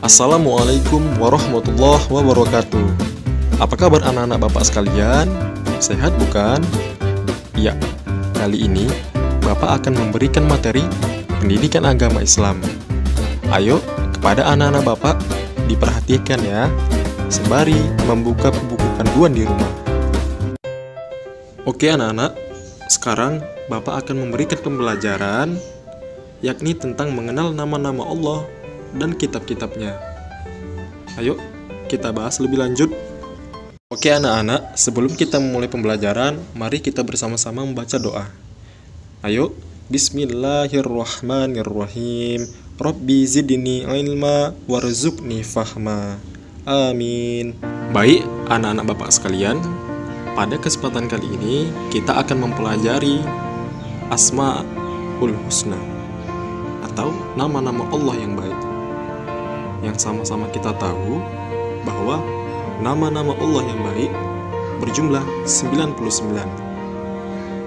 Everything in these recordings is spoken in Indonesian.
Assalamualaikum warahmatullahi wabarakatuh. Apa kabar anak-anak Bapak sekalian? Sehat bukan? Ya, kali ini Bapak akan memberikan materi pendidikan agama Islam. Ayo, kepada anak-anak Bapak, diperhatikan ya, sembari membuka buku panduan di rumah. Oke anak-anak, sekarang Bapak akan memberikan pembelajaran, yakni tentang mengenal nama-nama Allah dan kitab-kitabnya. Ayo, kita bahas lebih lanjut. Oke anak-anak, sebelum kita memulai pembelajaran, mari kita bersama-sama membaca doa. Ayo, Bismillahirrahmanirrahim. Rabbi zidni ilma warzuqni fahma. Amin. Baik, anak-anak Bapak sekalian, pada kesempatan kali ini kita akan mempelajari Asmaul Husna atau nama-nama Allah yang baik. Yang sama-sama kita tahu bahwa nama-nama Allah yang baik berjumlah 99.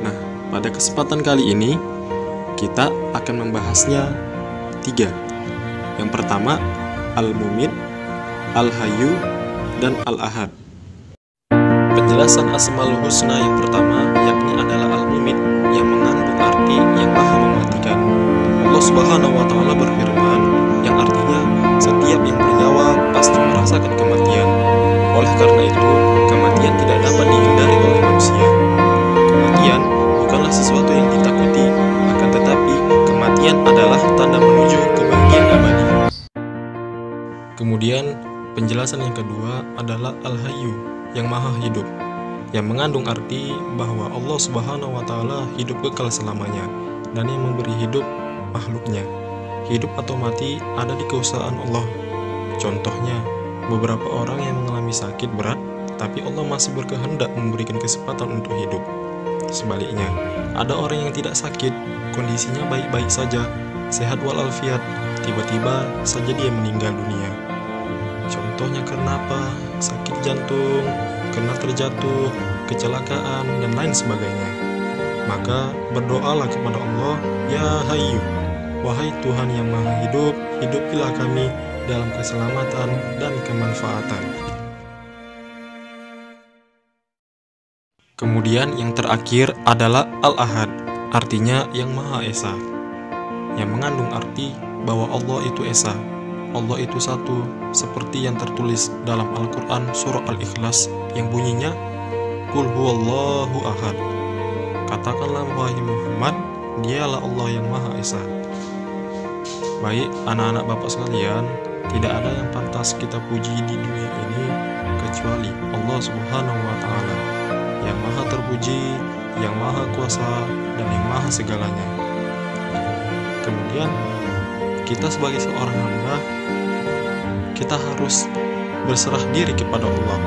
Nah, pada kesempatan kali ini kita akan membahasnya 3. Yang pertama, Al-Mumin, Al-Hayyu, dan Al-Ahad. Penjelasan Asmaul Husna yang pertama yakni adalah Al-Mumin, yang mengandung arti yang maha mematikan. Allah Subhanahu wa Ta'ala berfirman, yang artinya setiap yang bernyawa pasti merasakan kematian. Oleh karena itu, kematian tidak dapat dihindari oleh manusia. Kematian bukanlah sesuatu yang ditakuti, akan tetapi kematian adalah tanda menuju kebahagiaan abadi. Kemudian, penjelasan yang kedua adalah Al-Hayyu, yang maha hidup, yang mengandung arti bahwa Allah Subhanahu wa Ta'ala hidup kekal selamanya dan yang memberi hidup makhluknya. Hidup atau mati ada di keusahaan Allah. Contohnya, beberapa orang yang mengalami sakit berat, tapi Allah masih berkehendak memberikan kesempatan untuk hidup. Sebaliknya, ada orang yang tidak sakit, kondisinya baik-baik saja, sehat walafiat, tiba-tiba saja dia meninggal dunia. Contohnya karena apa? Sakit jantung, karena terjatuh, kecelakaan, dan lain sebagainya. Maka berdoalah kepada Allah, Ya Hayyu, wahai Tuhan yang maha hidup, hidupilah kami dalam keselamatan dan kemanfaatan. Kemudian yang terakhir adalah Al-Ahad, artinya yang maha esa, yang mengandung arti bahwa Allah itu esa, Allah itu satu, seperti yang tertulis dalam Al-Quran surah Al-Ikhlas yang bunyinya, Qul huwallahu ahad. Katakanlah wahai Muhammad, dialah Allah yang maha esa. Baik, anak-anak Bapak sekalian, tidak ada yang pantas kita puji di dunia ini kecuali Allah Subhanahu wa Ta'ala, yang maha terpuji, yang maha kuasa, dan yang maha segalanya. Kemudian, kita sebagai seorang hamba, kita harus berserah diri kepada Allah.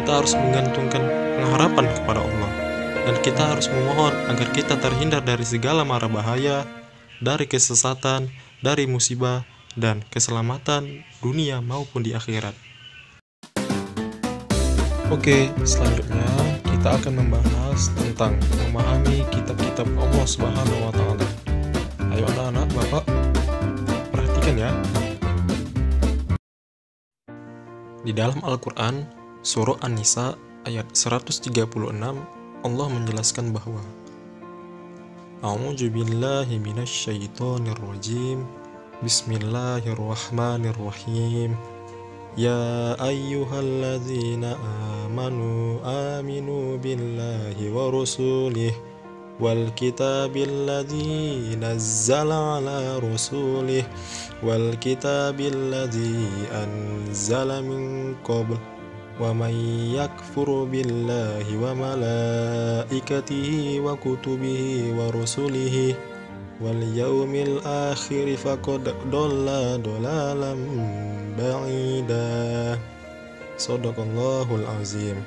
Kita harus menggantungkan pengharapan kepada Allah, dan kita harus memohon agar kita terhindar dari segala mara bahaya, dari kesesatan, dari musibah, dan keselamatan dunia maupun di akhirat. Oke, selanjutnya kita akan membahas tentang memahami kitab-kitab Allah Subhanahu wa Ta'ala. Ayo anak-anak Bapak, perhatikan ya. Di dalam Al-Quran, surah An-Nisa ayat 136, Allah menjelaskan bahwa A'udzu billahi minasyaitonir rajim. Bismillahirrahmanirrahim. Ya ayyuhalladzina amanu aminu billahi wa rusulih wal kitabilladzi nazzala ala rusulih wal kitabilladzi anzala min qabl wa may yakfur billahi wa malaikatihi wa kutubihi wa rusulihi wal yaumil akhir faqad dhalla dhalalan ba'ida. Shadaqallahul azim.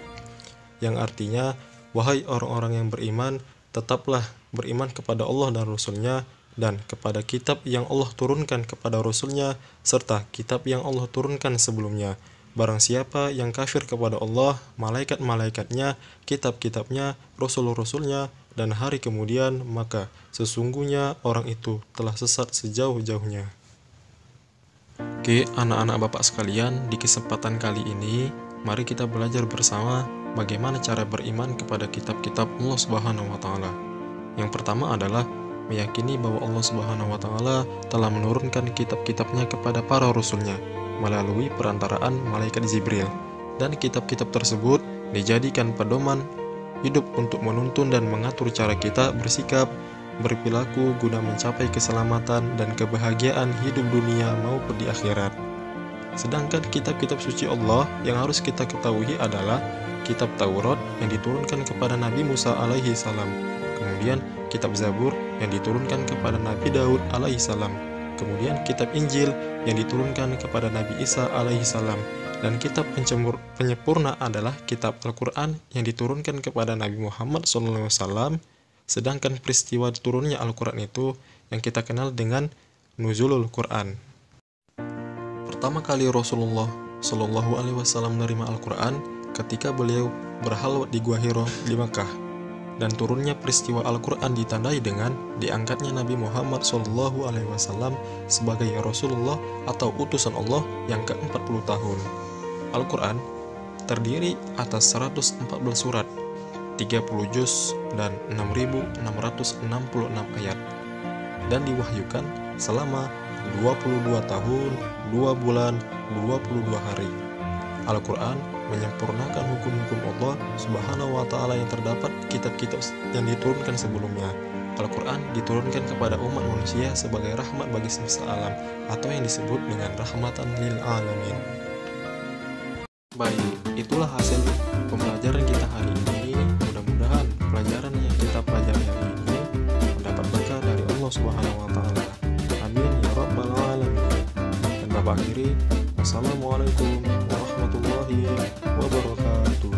Yang artinya, wahai orang-orang yang beriman, tetaplah beriman kepada Allah dan Rasul-Nya, dan kepada kitab yang Allah turunkan kepada Rasul-Nya, serta kitab yang Allah turunkan sebelumnya. Barang siapa yang kafir kepada Allah, malaikat-malaikatnya, kitab-kitabnya, rasul-rasulnya, dan hari kemudian, maka sesungguhnya orang itu telah sesat sejauh-jauhnya. Oke, anak-anak Bapak sekalian, di kesempatan kali ini mari kita belajar bersama bagaimana cara beriman kepada kitab-kitab Allah Subhanahu wa taala. Yang pertama adalah meyakini bahwa Allah Subhanahu wa taala telah menurunkan kitab-kitabnya kepada para rasulnya melalui perantaraan malaikat Jibril, dan kitab-kitab tersebut dijadikan pedoman hidup untuk menuntun dan mengatur cara kita bersikap, berperilaku guna mencapai keselamatan dan kebahagiaan hidup dunia maupun di akhirat. Sedangkan kitab-kitab suci Allah yang harus kita ketahui adalah kitab Taurat yang diturunkan kepada Nabi Musa alaihi salam, kemudian kitab Zabur yang diturunkan kepada Nabi Daud alaihi salam, kemudian kitab Injil yang diturunkan kepada Nabi Isa alaihi salam, dan kitab penyempurna adalah kitab Al-Quran yang diturunkan kepada Nabi Muhammad SAW. Sedangkan peristiwa turunnya Al-Quran itu yang kita kenal dengan Nuzulul Quran. Pertama kali Rasulullah Shallallahu Alaihi Wasallam menerima Al-Quran ketika beliau berhalwat di Gua Hiro di Makkah, dan turunnya peristiwa Al-Quran ditandai dengan diangkatnya Nabi Muhammad Shallallahu Alaihi Wasallam sebagai Rasulullah atau utusan Allah yang ke-40 tahun. Al-Quran terdiri atas 114 surat, 30 juz dan 6.666 ayat, dan diwahyukan selama 22 tahun, 2 bulan, 22 hari. Al-Quran menyempurnakan hukum-hukum Allah Subhanahu wa taala yang terdapat kitab-kitab yang diturunkan sebelumnya. Al-Quran diturunkan kepada umat manusia sebagai rahmat bagi semesta alam, atau yang disebut dengan rahmatan lil alamin. Baik, itulah hasil pembelajaran kita hari ini. Mudah-mudahan pelajaran yang kita pelajari hari ini mendapat berkah dari Allah Subhanahu wa taala. Amin ya rabbal alamin. Dan Bapak akhiri, wassalamualaikum warahmatullahi wabarakatuh.